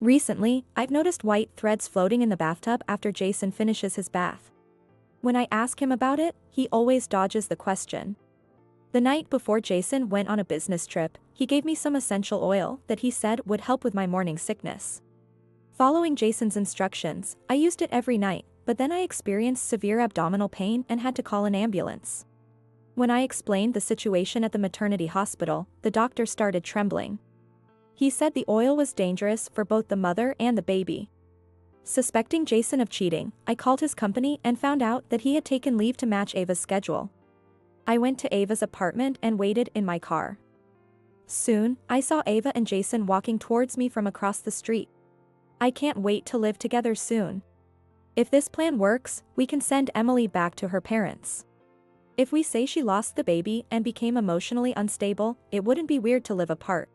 Recently, I've noticed white threads floating in the bathtub after Jason finishes his bath. When I ask him about it, he always dodges the question. The night before Jason went on a business trip, he gave me some essential oil that he said would help with my morning sickness. Following Jason's instructions, I used it every night, but then I experienced severe abdominal pain and had to call an ambulance. When I explained the situation at the maternity hospital, the doctor started trembling. He said the oil was dangerous for both the mother and the baby. Suspecting Jason of cheating, I called his company and found out that he had taken leave to match Ava's schedule. I went to Ava's apartment and waited in my car. Soon, I saw Ava and Jason walking towards me from across the street. I can't wait to live together soon. If this plan works, we can send Emily back to her parents. If we say she lost the baby and became emotionally unstable, it wouldn't be weird to live apart.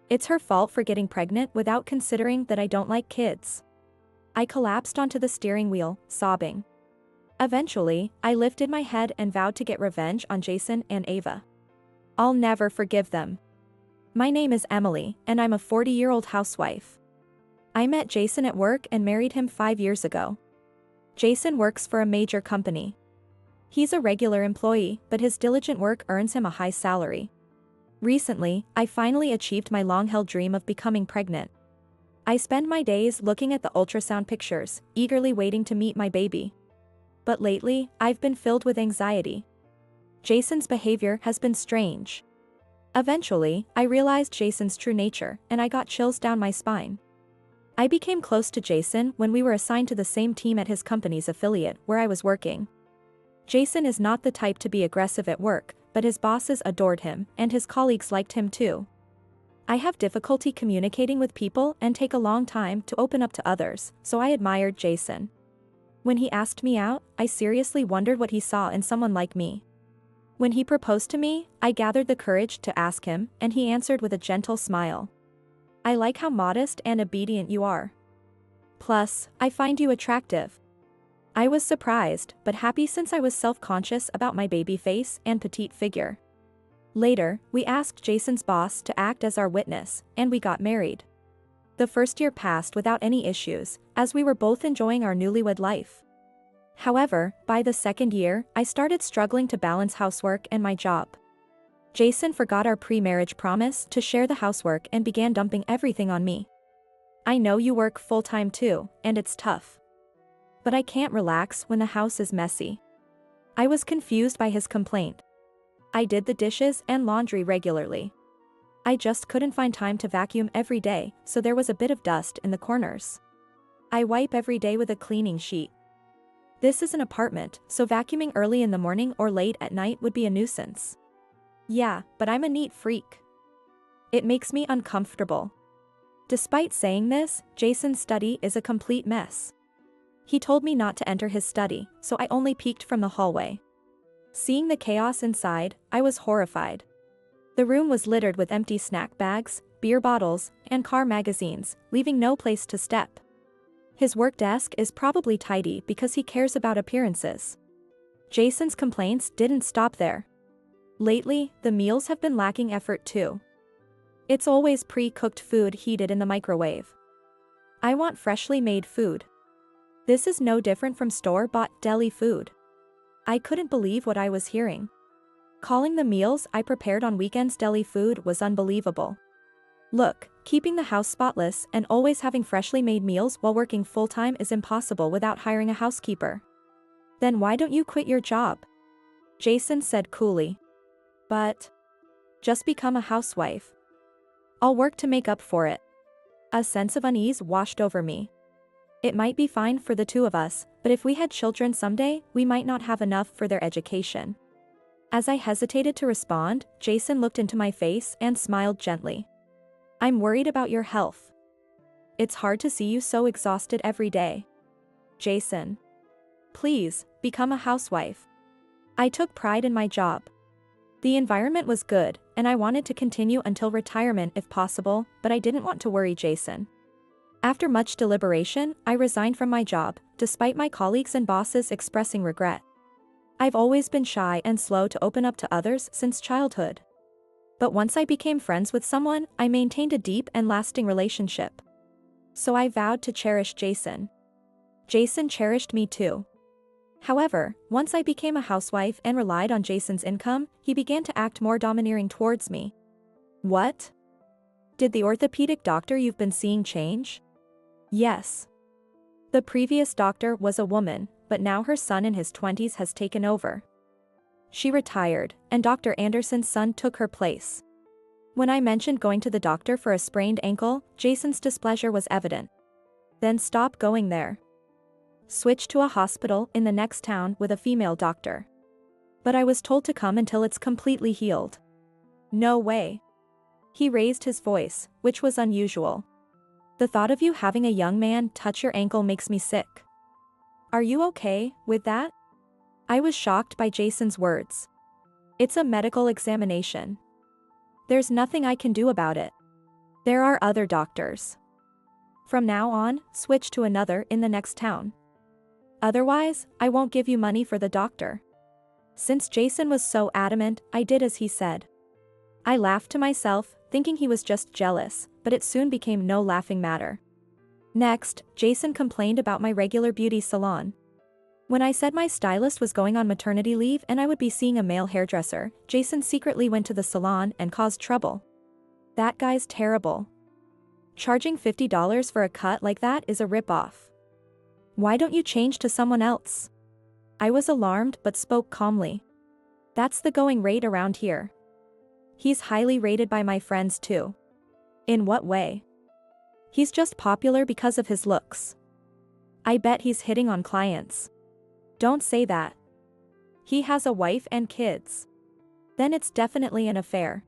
It's her fault for getting pregnant without considering that I don't like kids. I collapsed onto the steering wheel, sobbing. Eventually, I lifted my head and vowed to get revenge on Jason and Ava. I'll never forgive them. My name is Emily, and I'm a 40-year-old housewife. I met Jason at work and married him 5 years ago. Jason works for a major company. He's a regular employee, but his diligent work earns him a high salary. Recently, I finally achieved my long-held dream of becoming pregnant. I spend my days looking at the ultrasound pictures, eagerly waiting to meet my baby. But lately, I've been filled with anxiety. Jason's behavior has been strange. Eventually, I realized Jason's true nature, and I got chills down my spine. I became close to Jason when we were assigned to the same team at his company's affiliate where I was working. Jason is not the type to be aggressive at work, but his bosses adored him, and his colleagues liked him too. I have difficulty communicating with people and take a long time to open up to others, so I admired Jason. When he asked me out, I seriously wondered what he saw in someone like me. When he proposed to me, I gathered the courage to ask him, and he answered with a gentle smile. I like how modest and obedient you are. Plus, I find you attractive. I was surprised, but happy since I was self-conscious about my baby face and petite figure. Later, we asked Jason's boss to act as our witness, and we got married. The first year passed without any issues, as we were both enjoying our newlywed life. However, by the second year, I started struggling to balance housework and my job. Jason forgot our pre-marriage promise to share the housework and began dumping everything on me. I know you work full-time too, and it's tough. But I can't relax when the house is messy. I was confused by his complaint. I did the dishes and laundry regularly. I just couldn't find time to vacuum every day, so there was a bit of dust in the corners. I wipe every day with a cleaning sheet. This is an apartment, so vacuuming early in the morning or late at night would be a nuisance. Yeah, but I'm a neat freak. It makes me uncomfortable. Despite saying this, Jason's study is a complete mess. He told me not to enter his study, so I only peeked from the hallway. Seeing the chaos inside, I was horrified. The room was littered with empty snack bags, beer bottles, and car magazines, leaving no place to step. His work desk is probably tidy because he cares about appearances. Jason's complaints didn't stop there. Lately, the meals have been lacking effort too. It's always pre-cooked food heated in the microwave. I want freshly made food. This is no different from store-bought deli food. I couldn't believe what I was hearing. Calling the meals I prepared on weekends deli food was unbelievable. Look, keeping the house spotless and always having freshly made meals while working full-time is impossible without hiring a housekeeper. Then why don't you quit your job? Jason said coolly. But just become a housewife. I'll work to make up for it. A sense of unease washed over me. It might be fine for the two of us, but if we had children someday, we might not have enough for their education. As I hesitated to respond, Jason looked into my face and smiled gently. I'm worried about your health. It's hard to see you so exhausted every day. Jason. Please, become a housewife. I took pride in my job. The environment was good, and I wanted to continue until retirement if possible, but I didn't want to worry Jason. After much deliberation, I resigned from my job, despite my colleagues and bosses expressing regret. I've always been shy and slow to open up to others since childhood. But once I became friends with someone, I maintained a deep and lasting relationship. So I vowed to cherish Jason. Jason cherished me too. However, once I became a housewife and relied on Jason's income, he began to act more domineering towards me. What? Did the orthopedic doctor you've been seeing change? Yes. The previous doctor was a woman, but now her son in his 20s has taken over. She retired, and Dr. Anderson's son took her place. When I mentioned going to the doctor for a sprained ankle, Jason's displeasure was evident. Then stop going there. Switch to a hospital in the next town with a female doctor. But I was told to come until it's completely healed. No way. He raised his voice, which was unusual. The thought of you having a young man touch your ankle makes me sick. Are you okay with that? I was shocked by Jason's words. It's a medical examination. There's nothing I can do about it. There are other doctors. From now on, switch to another in the next town. Otherwise, I won't give you money for the doctor. Since Jason was so adamant, I did as he said. I laughed to myself, thinking he was just jealous, but it soon became no laughing matter. Next, Jason complained about my regular beauty salon. When I said my stylist was going on maternity leave and I would be seeing a male hairdresser, Jason secretly went to the salon and caused trouble. That guy's terrible. Charging $50 for a cut like that is a rip-off. Why don't you change to someone else? I was alarmed but spoke calmly. That's the going rate around here. He's highly rated by my friends too. In what way? He's just popular because of his looks. I bet he's hitting on clients. Don't say that. He has a wife and kids. Then it's definitely an affair.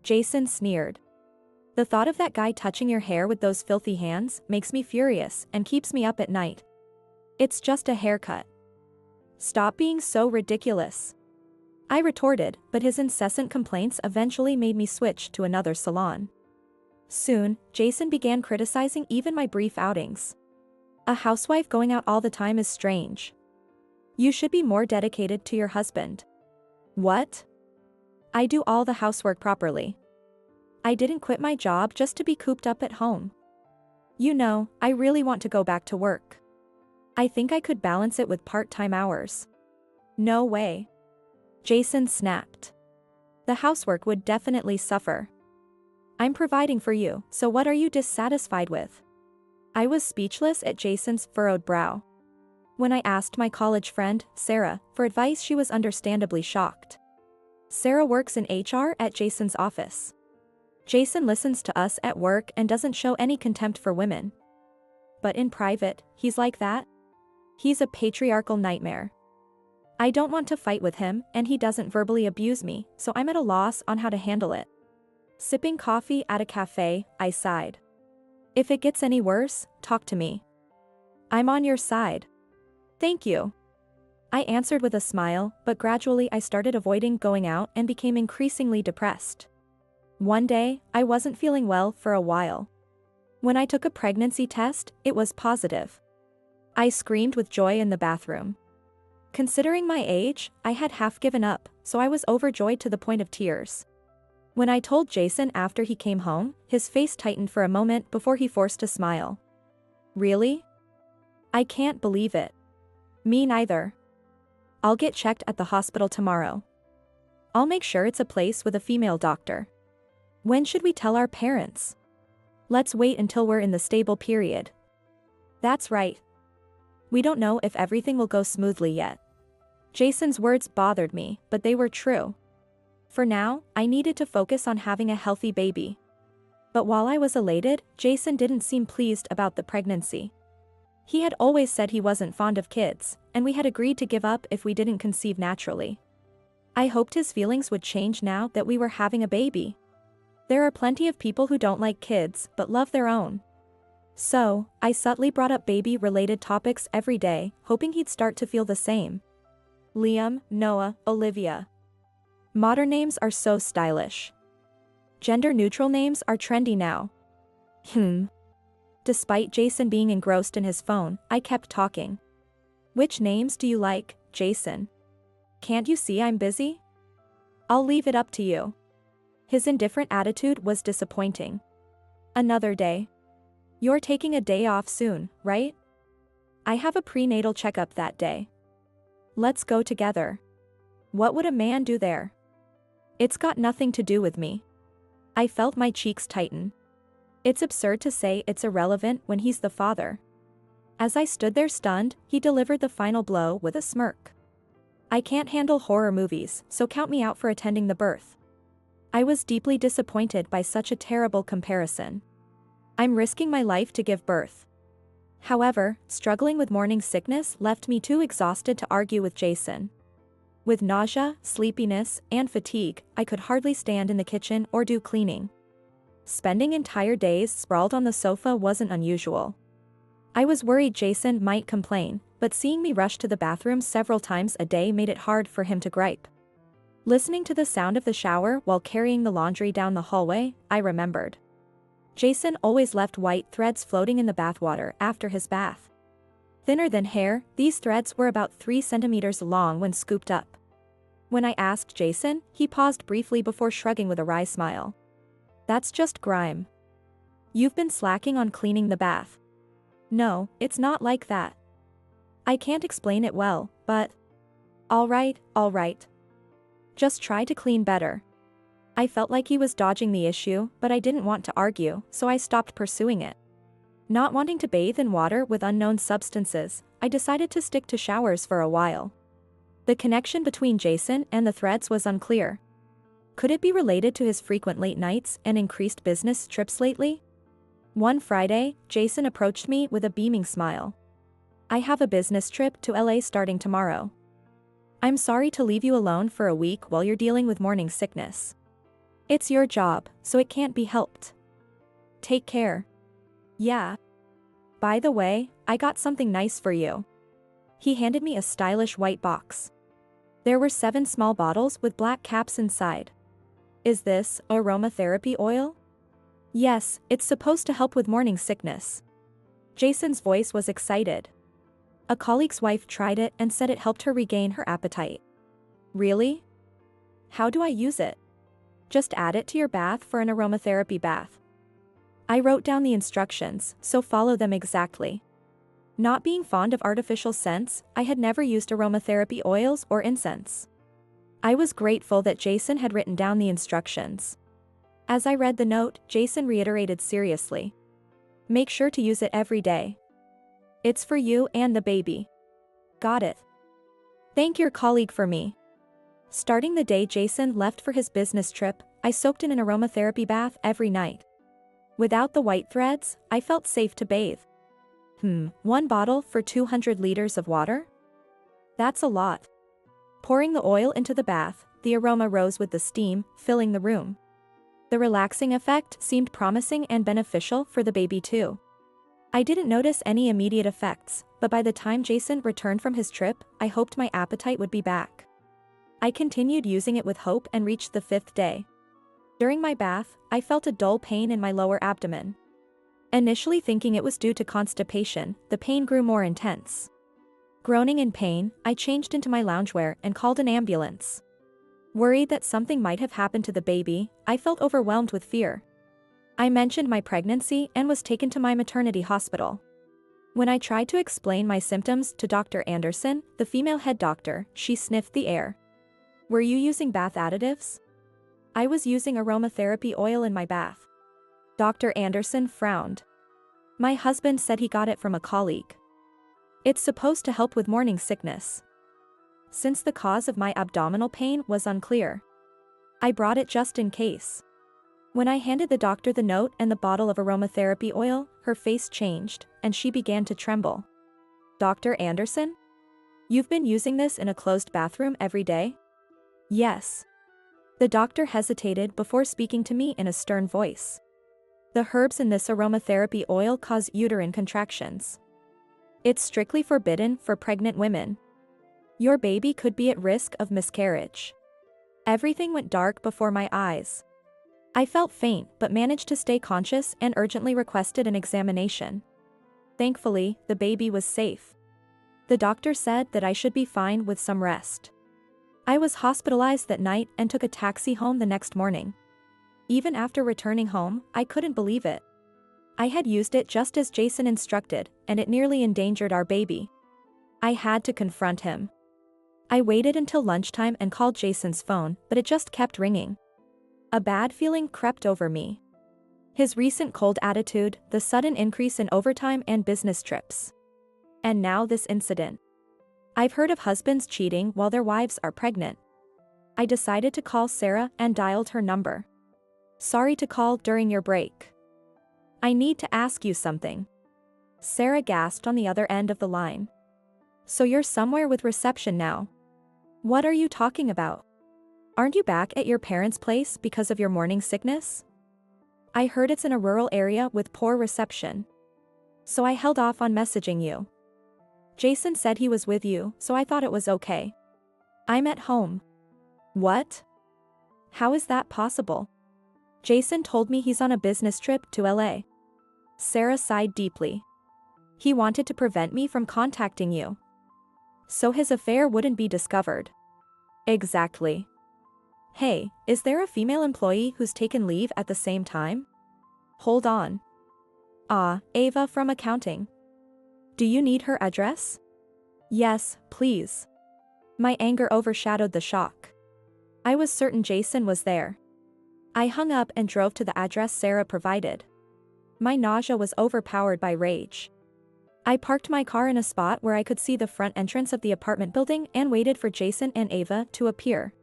Jason sneered. The thought of that guy touching your hair with those filthy hands makes me furious and keeps me up at night. It's just a haircut. Stop being so ridiculous. I retorted, but his incessant complaints eventually made me switch to another salon. Soon, Jason began criticizing even my brief outings. A housewife going out all the time is strange. You should be more dedicated to your husband. What? I do all the housework properly. I didn't quit my job just to be cooped up at home. You know, I really want to go back to work. I think I could balance it with part-time hours. No way. Jason snapped. The housework would definitely suffer. I'm providing for you, so what are you dissatisfied with? I was speechless at Jason's furrowed brow. When I asked my college friend, Sarah, for advice, she was understandably shocked. Sarah works in HR at Jason's office. Jason listens to us at work and doesn't show any contempt for women. But in private, he's like that? He's a patriarchal nightmare. I don't want to fight with him, and he doesn't verbally abuse me, so I'm at a loss on how to handle it. Sipping coffee at a cafe, I sighed. If it gets any worse, talk to me. I'm on your side. Thank you. I answered with a smile, but gradually I started avoiding going out and became increasingly depressed. One day, I wasn't feeling well for a while. When I took a pregnancy test, it was positive. I screamed with joy in the bathroom. Considering my age, I had half given up, so I was overjoyed to the point of tears. When I told Jason after he came home, his face tightened for a moment before he forced a smile. Really? I can't believe it. Me neither. I'll get checked at the hospital tomorrow. I'll make sure it's a place with a female doctor. When should we tell our parents? Let's wait until we're in the stable period. That's right. We don't know if everything will go smoothly yet. Jason's words bothered me, but they were true. For now, I needed to focus on having a healthy baby. But while I was elated, Jason didn't seem pleased about the pregnancy. He had always said he wasn't fond of kids, and we had agreed to give up if we didn't conceive naturally. I hoped his feelings would change now that we were having a baby. There are plenty of people who don't like kids but love their own. So, I subtly brought up baby-related topics every day, hoping he'd start to feel the same. Liam, Noah, Olivia. Modern names are so stylish. Gender-neutral names are trendy now. Despite Jason being engrossed in his phone, I kept talking. Which names do you like, Jason? Can't you see I'm busy? I'll leave it up to you. His indifferent attitude was disappointing. Another day. You're taking a day off soon, right? I have a prenatal checkup that day. Let's go together. What would a man do there? It's got nothing to do with me. I felt my cheeks tighten. It's absurd to say it's irrelevant when he's the father. As I stood there stunned, he delivered the final blow with a smirk. I can't handle horror movies, so count me out for attending the birth. I was deeply disappointed by such a terrible comparison. I'm risking my life to give birth. However, struggling with morning sickness left me too exhausted to argue with Jason. With nausea, sleepiness, and fatigue, I could hardly stand in the kitchen or do cleaning. Spending entire days sprawled on the sofa wasn't unusual. I was worried Jason might complain, but seeing me rush to the bathroom several times a day made it hard for him to gripe. Listening to the sound of the shower while carrying the laundry down the hallway, I remembered. Jason always left white threads floating in the bathwater after his bath. Thinner than hair, these threads were about 3 centimeters long when scooped up. When I asked Jason, he paused briefly before shrugging with a wry smile. That's just grime. You've been slacking on cleaning the bath. No, it's not like that. I can't explain it well, but... All right. Just try to clean better. I felt like he was dodging the issue, but I didn't want to argue, so I stopped pursuing it. Not wanting to bathe in water with unknown substances, I decided to stick to showers for a while. The connection between Jason and the threads was unclear. Could it be related to his frequent late nights and increased business trips lately? One Friday, Jason approached me with a beaming smile. I have a business trip to LA starting tomorrow. I'm sorry to leave you alone for a week while you're dealing with morning sickness. It's your job, so it can't be helped. Take care. Yeah. By the way, I got something nice for you. He handed me a stylish white box. There were 7 small bottles with black caps inside. Is this aromatherapy oil? Yes, it's supposed to help with morning sickness. Jason's voice was excited. A colleague's wife tried it and said it helped her regain her appetite. Really? How do I use it? Just add it to your bath for an aromatherapy bath. I wrote down the instructions, so follow them exactly. Not being fond of artificial scents, I had never used aromatherapy oils or incense. I was grateful that Jason had written down the instructions. As I read the note, Jason reiterated seriously. Make sure to use it every day. It's for you and the baby. Got it. Thank your colleague for me. Starting the day Jason left for his business trip, I soaked in an aromatherapy bath every night. Without the white threads, I felt safe to bathe. 1 bottle for 200 liters of water? That's a lot. Pouring the oil into the bath, the aroma rose with the steam, filling the room. The relaxing effect seemed promising and beneficial for the baby too. I didn't notice any immediate effects, but by the time Jason returned from his trip, I hoped my appetite would be back. I continued using it with hope and reached the 5th day. During my bath, I felt a dull pain in my lower abdomen. Initially thinking it was due to constipation, the pain grew more intense. Groaning in pain, I changed into my loungewear and called an ambulance. Worried that something might have happened to the baby, I felt overwhelmed with fear. I mentioned my pregnancy and was taken to my maternity hospital. When I tried to explain my symptoms to Dr. Anderson, the female head doctor, she sniffed the air. Were you using bath additives? I was using aromatherapy oil in my bath. Dr. Anderson frowned. My husband said he got it from a colleague. It's supposed to help with morning sickness. Since the cause of my abdominal pain was unclear, I brought it just in case. When I handed the doctor the note and the bottle of aromatherapy oil, her face changed, and she began to tremble. Dr. Anderson? You've been using this in a closed bathroom every day? Yes. The doctor hesitated before speaking to me in a stern voice. The herbs in this aromatherapy oil cause uterine contractions. It's strictly forbidden for pregnant women. Your baby could be at risk of miscarriage. Everything went dark before my eyes. I felt faint but managed to stay conscious and urgently requested an examination. Thankfully, the baby was safe. The doctor said that I should be fine with some rest. I was hospitalized that night and took a taxi home the next morning. Even after returning home, I couldn't believe it. I had used it just as Jason instructed, and it nearly endangered our baby. I had to confront him. I waited until lunchtime and called Jason's phone, but it just kept ringing. A bad feeling crept over me. His recent cold attitude, the sudden increase in overtime and business trips. And now this incident. I've heard of husbands cheating while their wives are pregnant. I decided to call Sarah and dialed her number. Sorry to call during your break. I need to ask you something. Sarah gasped on the other end of the line. So you're somewhere with reception now. What are you talking about? Aren't you back at your parents' place because of your morning sickness? I heard it's in a rural area with poor reception. So I held off on messaging you. Jason said he was with you, so I thought it was okay. I'm at home. What? How is that possible? Jason told me he's on a business trip to LA. Sarah sighed deeply. He wanted to prevent me from contacting you. So his affair wouldn't be discovered. Exactly. Hey, is there a female employee who's taken leave at the same time? Hold on. Ava from accounting. Do you need her address? Yes, please. My anger overshadowed the shock. I was certain Jason was there. I hung up and drove to the address Sarah provided. My nausea was overpowered by rage. I parked my car in a spot where I could see the front entrance of the apartment building and waited for Jason and Ava to appear.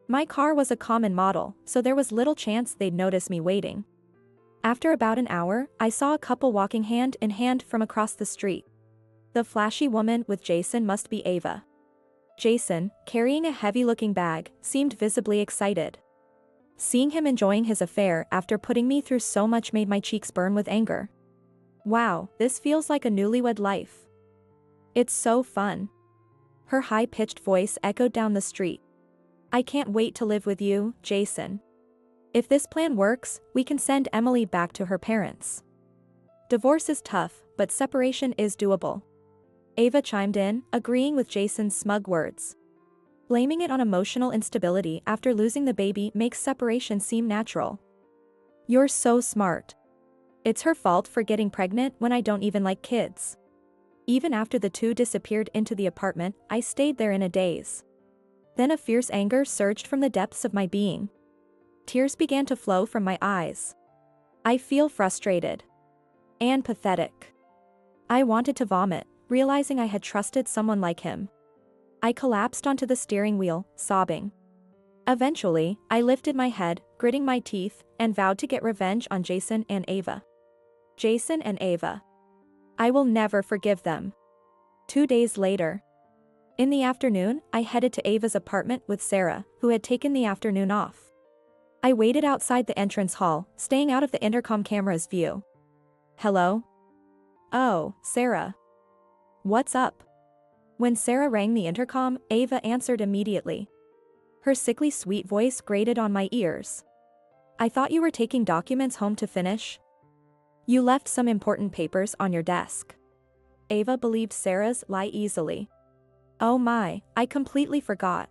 My car was a common model, so there was little chance they'd notice me waiting. After about an hour, I saw a couple walking hand in hand from across the street. The flashy woman with Jason must be Ava. Jason, carrying a heavy-looking bag, seemed visibly excited. Seeing him enjoying his affair after putting me through so much made my cheeks burn with anger. Wow, this feels like a newlywed life. It's so fun. Her high-pitched voice echoed down the street. I can't wait to live with you, Jason. If this plan works, we can send Emily back to her parents. Divorce is tough, but separation is doable. Ava chimed in, agreeing with Jason's smug words. Blaming it on emotional instability after losing the baby makes separation seem natural. You're so smart. It's her fault for getting pregnant when I don't even like kids. Even after the two disappeared into the apartment, I stayed there in a daze. Then a fierce anger surged from the depths of my being. Tears began to flow from my eyes. I feel frustrated. And pathetic. I wanted to vomit, realizing I had trusted someone like him. I collapsed onto the steering wheel, sobbing. Eventually, I lifted my head, gritting my teeth, and vowed to get revenge on Jason and Ava. Jason and Ava. I will never forgive them. 2 days later. In the afternoon, I headed to Ava's apartment with Sarah, who had taken the afternoon off. I waited outside the entrance hall, staying out of the intercom camera's view. Hello? Oh, Sarah. What's up? When Sarah rang the intercom, Ava answered immediately. Her sickly sweet voice grated on my ears. I thought you were taking documents home to finish. You left some important papers on your desk. Ava believed Sarah's lie easily. Oh my, I completely forgot.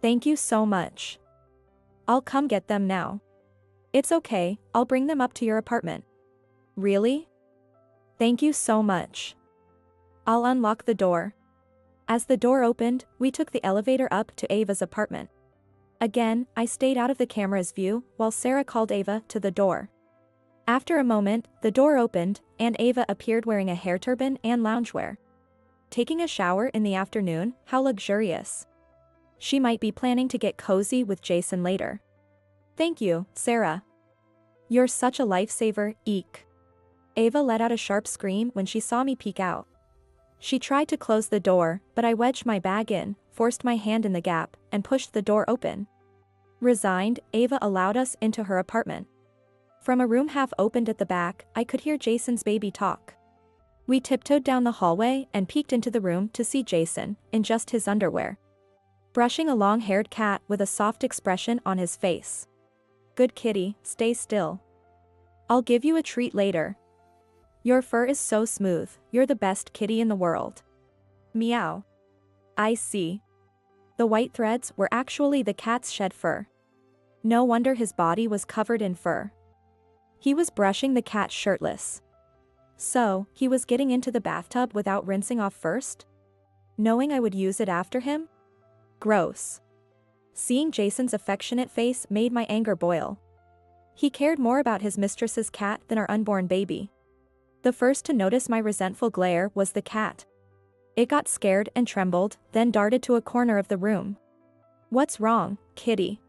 Thank you so much. I'll come get them now. It's okay, I'll bring them up to your apartment. Really? Thank you so much. I'll unlock the door. As the door opened, we took the elevator up to Ava's apartment. Again, I stayed out of the camera's view while Sarah called Ava to the door. After a moment, the door opened, and Ava appeared wearing a hair turban and loungewear. Taking a shower in the afternoon, how luxurious. She might be planning to get cozy with Jason later. Thank you, Sarah. You're such a lifesaver, eek. Ava let out a sharp scream when she saw me peek out. She tried to close the door, but I wedged my bag in, forced my hand in the gap, and pushed the door open. Resigned, Ava allowed us into her apartment. From a room half opened at the back, I could hear Jason's baby talk. We tiptoed down the hallway and peeked into the room to see Jason, in just his underwear. Brushing a long-haired cat with a soft expression on his face. Good kitty, stay still. I'll give you a treat later. Your fur is so smooth, you're the best kitty in the world. Meow. I see. The white threads were actually the cat's shed fur. No wonder his body was covered in fur. He was brushing the cat shirtless. So, he was getting into the bathtub without rinsing off first? Knowing I would use it after him? Gross. Seeing Jason's affectionate face made my anger boil. He cared more about his mistress's cat than our unborn baby. The first to notice my resentful glare was the cat. It got scared and trembled, then darted to a corner of the room. "What's wrong, kitty?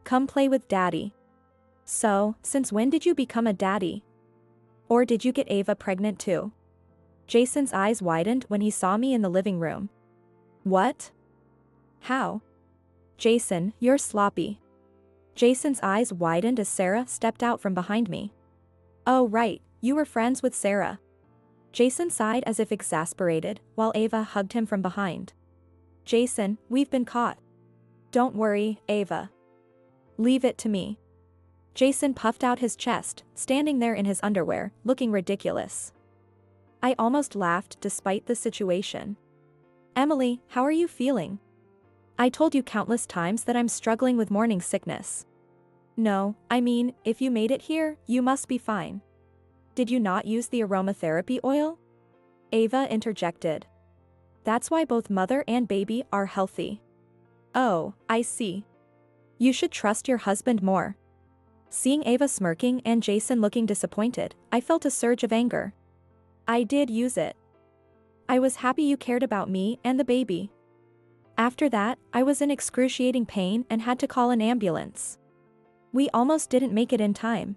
Come play with daddy." "So, since when did you become a daddy? Or did you get Ava pregnant too?" Jason's eyes widened when he saw me in the living room. "What? How?" "Jason, you're sloppy." Jason's eyes widened as Sarah stepped out from behind me. "Oh right, you were friends with Sarah." Jason sighed as if exasperated, while Ava hugged him from behind. "Jason, we've been caught." "Don't worry, Ava. Leave it to me." Jason puffed out his chest, standing there in his underwear, looking ridiculous. I almost laughed despite the situation. "Emily, how are you feeling? I told you countless times that I'm struggling with morning sickness." "No, I mean, if you made it here, you must be fine. Did you not use the aromatherapy oil?" Ava interjected. "That's why both mother and baby are healthy." "Oh, I see. You should trust your husband more." Seeing Ava smirking and Jason looking disappointed, I felt a surge of anger. "I did use it. I was happy you cared about me and the baby. After that, I was in excruciating pain and had to call an ambulance. We almost didn't make it in time."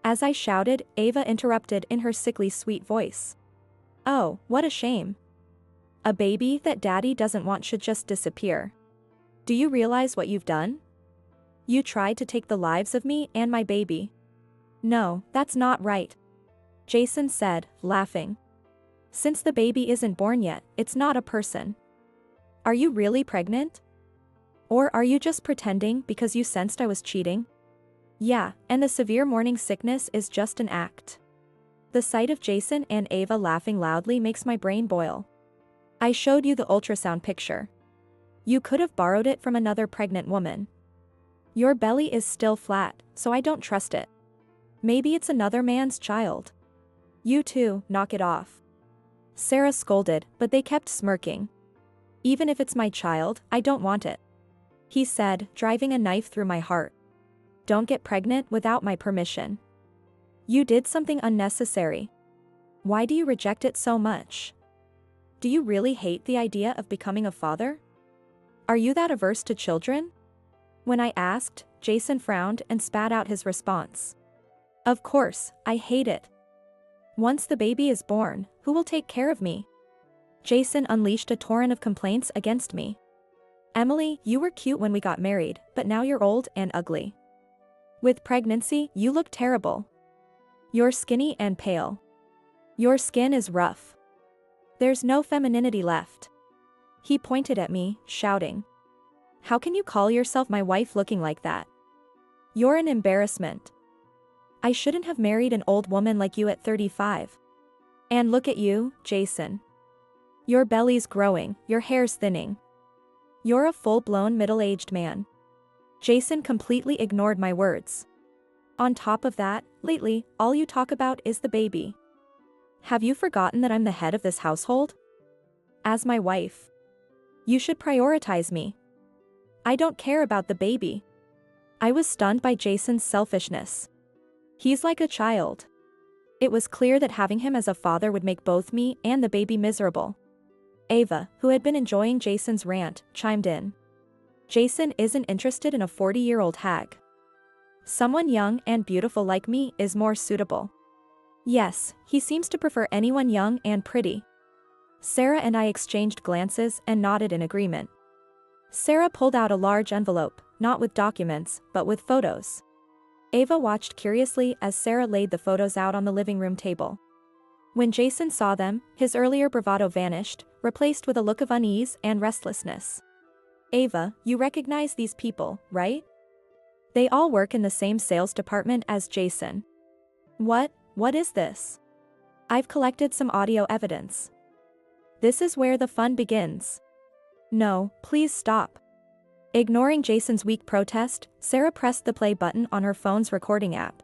As I shouted, Ava interrupted in her sickly sweet voice. "Oh, what a shame. A baby that daddy doesn't want should just disappear. Do you realize what you've done? You tried to take the lives of me and my baby." "No, that's not right," Jason said, laughing. "Since the baby isn't born yet, it's not a person. Are you really pregnant? Or are you just pretending because you sensed I was cheating?" "Yeah, and the severe morning sickness is just an act." The sight of Jason and Ava laughing loudly makes my brain boil. "I showed you the ultrasound picture. You could have borrowed it from another pregnant woman. Your belly is still flat, so I don't trust it. Maybe it's another man's child." "You two, knock it off," Sarah scolded, but they kept smirking. "Even if it's my child, I don't want it," he said, driving a knife through my heart. "Don't get pregnant without my permission. You did something unnecessary. Why do you reject it so much? Do you really hate the idea of becoming a father? Are you that averse to children?" When I asked, Jason frowned and spat out his response. "Of course, I hate it. Once the baby is born, who will take care of me?" Jason unleashed a torrent of complaints against me. "Emily, you were cute when we got married, but now you're old and ugly. With pregnancy, you look terrible. You're skinny and pale. Your skin is rough. There's no femininity left." He pointed at me, shouting. "How can you call yourself my wife looking like that? You're an embarrassment. I shouldn't have married an old woman like you at 35. And look at you, Jason. Your belly's growing, your hair's thinning. You're a full-blown middle-aged man." Jason completely ignored my words. "On top of that, lately, all you talk about is the baby. Have you forgotten that I'm the head of this household? As my wife, you should prioritize me. I don't care about the baby." I was stunned by Jason's selfishness. He's like a child. It was clear that having him as a father would make both me and the baby miserable. Ava, who had been enjoying Jason's rant, chimed in. "Jason isn't interested in a 40-year-old hag. Someone young and beautiful like me is more suitable." "Yes, he seems to prefer anyone young and pretty." Sarah and I exchanged glances and nodded in agreement. Sarah pulled out a large envelope, not with documents, but with photos. Ava watched curiously as Sarah laid the photos out on the living room table. When Jason saw them, his earlier bravado vanished, replaced with a look of unease and restlessness. "Ava, you recognize these people, right? They all work in the same sales department as Jason." What is this?" "I've collected some audio evidence. This is where the fun begins." "No, please stop." Ignoring Jason's weak protest, Sarah pressed the play button on her phone's recording app.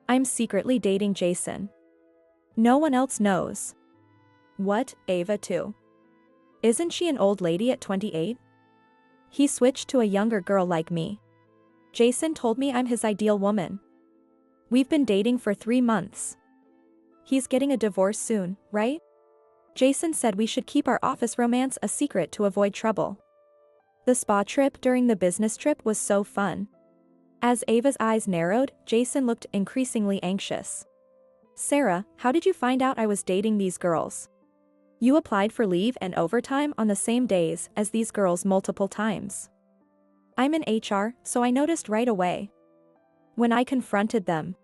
I'm secretly dating Jason. No one else knows. What, Ava too? Isn't she an old lady at 28? He switched to a younger girl like me. Jason told me I'm his ideal woman. We've been dating for 3 months. He's getting a divorce soon, right? Jason said we should keep our office romance a secret to avoid trouble. The spa trip during the business trip was so fun. As Ava's eyes narrowed, Jason looked increasingly anxious. Sarah, how did you find out I was dating these girls? You applied for leave and overtime on the same days as these girls multiple times. I'm in HR, so I noticed right away. When I confronted them,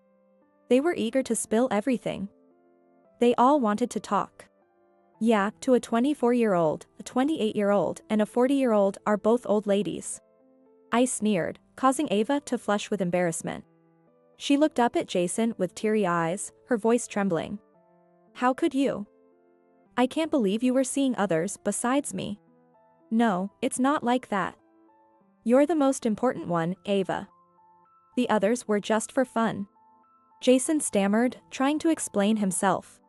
they were eager to spill everything. They all wanted to talk. Yeah, to a 24-year-old, a 28-year-old, and a 40-year-old are both old ladies. I sneered, causing Ava to flush with embarrassment. She looked up at Jason with teary eyes, her voice trembling. How could you? I can't believe you were seeing others besides me. No, it's not like that. You're the most important one, Ava. The others were just for fun. Jason stammered, trying to explain himself.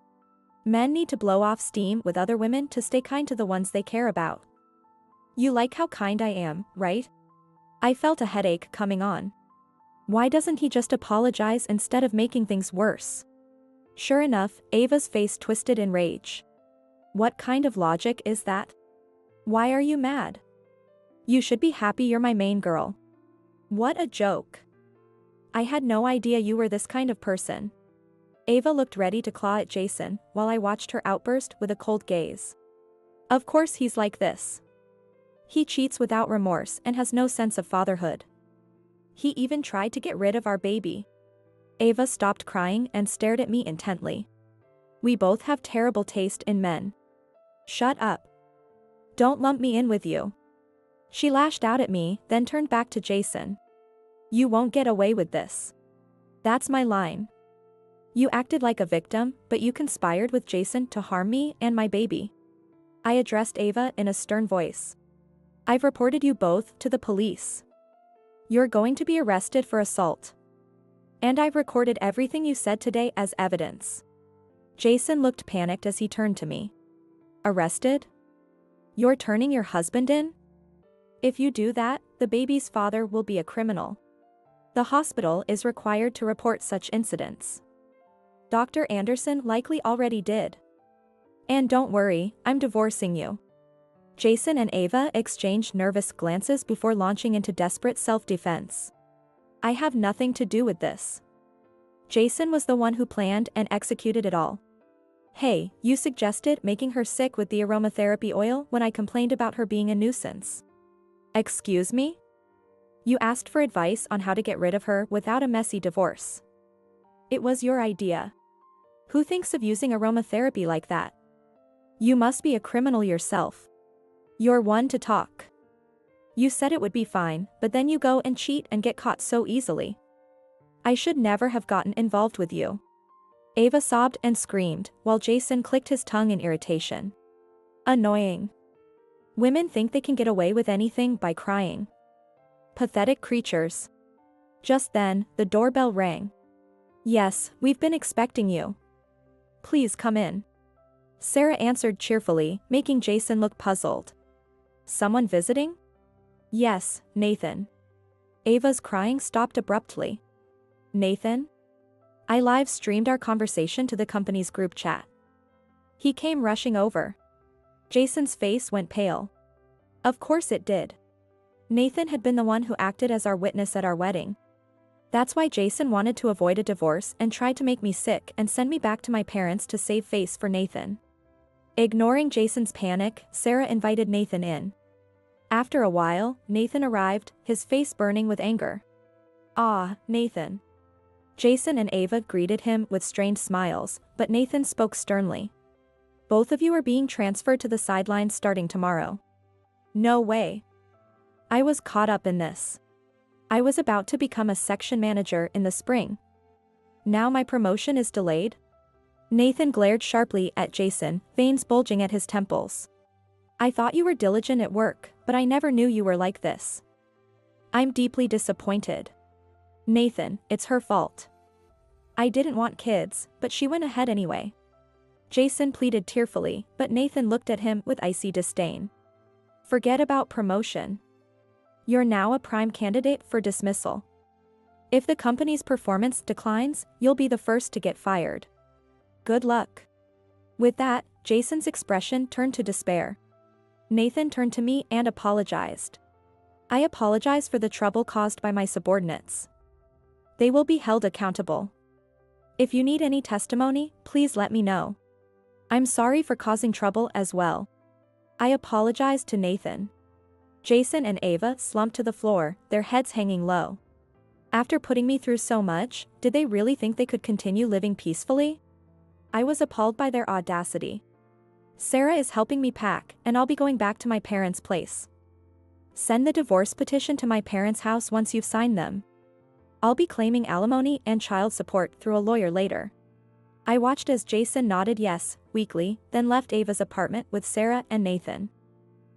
Men need to blow off steam with other women to stay kind to the ones they care about. You like how kind I am, right? I felt a headache coming on. Why doesn't he just apologize instead of making things worse? Sure enough, Ava's face twisted in rage. What kind of logic is that? Why are you mad? You should be happy you're my main girl. What a joke. I had no idea you were this kind of person. Ava looked ready to claw at Jason, while I watched her outburst with a cold gaze. Of course he's like this. He cheats without remorse and has no sense of fatherhood. He even tried to get rid of our baby. Ava stopped crying and stared at me intently. We both have terrible taste in men. Shut up. Don't lump me in with you. She lashed out at me, then turned back to Jason. You won't get away with this. That's my line. You acted like a victim, but you conspired with Jason to harm me and my baby. I addressed Ava in a stern voice. I've reported you both to the police. You're going to be arrested for assault. And I've recorded everything you said today as evidence. Jason looked panicked as he turned to me. Arrested? You're turning your husband in? If you do that, the baby's father will be a criminal. The hospital is required to report such incidents. Dr. Anderson likely already did. And don't worry, I'm divorcing you. Jason and Ava exchanged nervous glances before launching into desperate self-defense. I have nothing to do with this. Jason was the one who planned and executed it all. Hey, you suggested making her sick with the aromatherapy oil when I complained about her being a nuisance. Excuse me? You asked for advice on how to get rid of her without a messy divorce. It was your idea. Who thinks of using aromatherapy like that? You must be a criminal yourself. You're one to talk. You said it would be fine, but then you go and cheat and get caught so easily. I should never have gotten involved with you. Ava sobbed and screamed, while Jason clicked his tongue in irritation. Annoying. Women think they can get away with anything by crying. Pathetic creatures. Just then, the doorbell rang. Yes, we've been expecting you. Please come in. Sarah answered cheerfully, making Jason look puzzled. Someone visiting? Yes, Nathan. Ava's crying stopped abruptly. Nathan? I live-streamed our conversation to the company's group chat. He came rushing over. Jason's face went pale. Of course it did. Nathan had been the one who acted as our witness at our wedding. That's why Jason wanted to avoid a divorce and tried to make me sick and send me back to my parents to save face for Nathan. Ignoring Jason's panic, Sarah invited Nathan in. After a while, Nathan arrived, his face burning with anger. Ah, Nathan. Jason and Ava greeted him with strained smiles, but Nathan spoke sternly. Both of you are being transferred to the sidelines starting tomorrow. No way. I was caught up in this. I was about to become a section manager in the spring. Now my promotion is delayed? Nathan glared sharply at Jason, veins bulging at his temples. I thought you were diligent at work, but I never knew you were like this. I'm deeply disappointed. Nathan, it's her fault. I didn't want kids, but she went ahead anyway. Jason pleaded tearfully, but Nathan looked at him with icy disdain. Forget about promotion. You're now a prime candidate for dismissal. If the company's performance declines, you'll be the first to get fired. Good luck. With that, Jason's expression turned to despair. Nathan turned to me and apologized. I apologize for the trouble caused by my subordinates. They will be held accountable. If you need any testimony, please let me know. I'm sorry for causing trouble as well. I apologized to Nathan. Jason and Ava slumped to the floor, their heads hanging low. After putting me through so much, did they really think they could continue living peacefully? I was appalled by their audacity. Sarah is helping me pack, and I'll be going back to my parents' place. Send the divorce petition to my parents' house once you've signed them. I'll be claiming alimony and child support through a lawyer later. I watched as Jason nodded yes, weakly, then left Ava's apartment with Sarah and Nathan.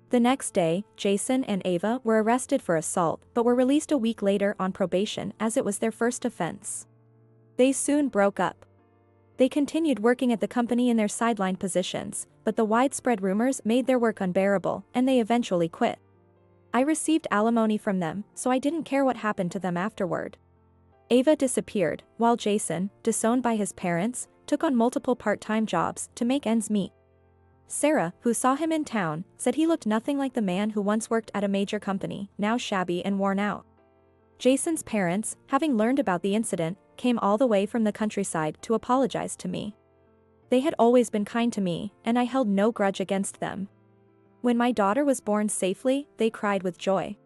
The next day, Jason and Ava were arrested for assault but were released a week later on probation as it was their first offense. They soon broke up. They continued working at the company in their sideline positions, but the widespread rumors made their work unbearable, and they eventually quit. I received alimony from them, so I didn't care what happened to them afterward. Ava disappeared, while Jason, disowned by his parents, took on multiple part-time jobs to make ends meet. Sarah, who saw him in town, said he looked nothing like the man who once worked at a major company, now shabby and worn out. Jason's parents, having learned about the incident, came all the way from the countryside to apologize to me. They had always been kind to me, and I held no grudge against them. When my daughter was born safely, they cried with joy.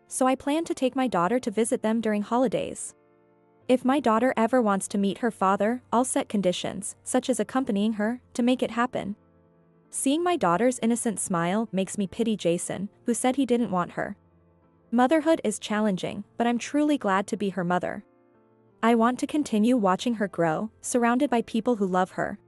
So I plan to take my daughter to visit them during holidays. If my daughter ever wants to meet her father, I'll set conditions, such as accompanying her, to make it happen. Seeing my daughter's innocent smile makes me pity Jason, who said he didn't want her. Motherhood is challenging, but I'm truly glad to be her mother. I want to continue watching her grow, surrounded by people who love her.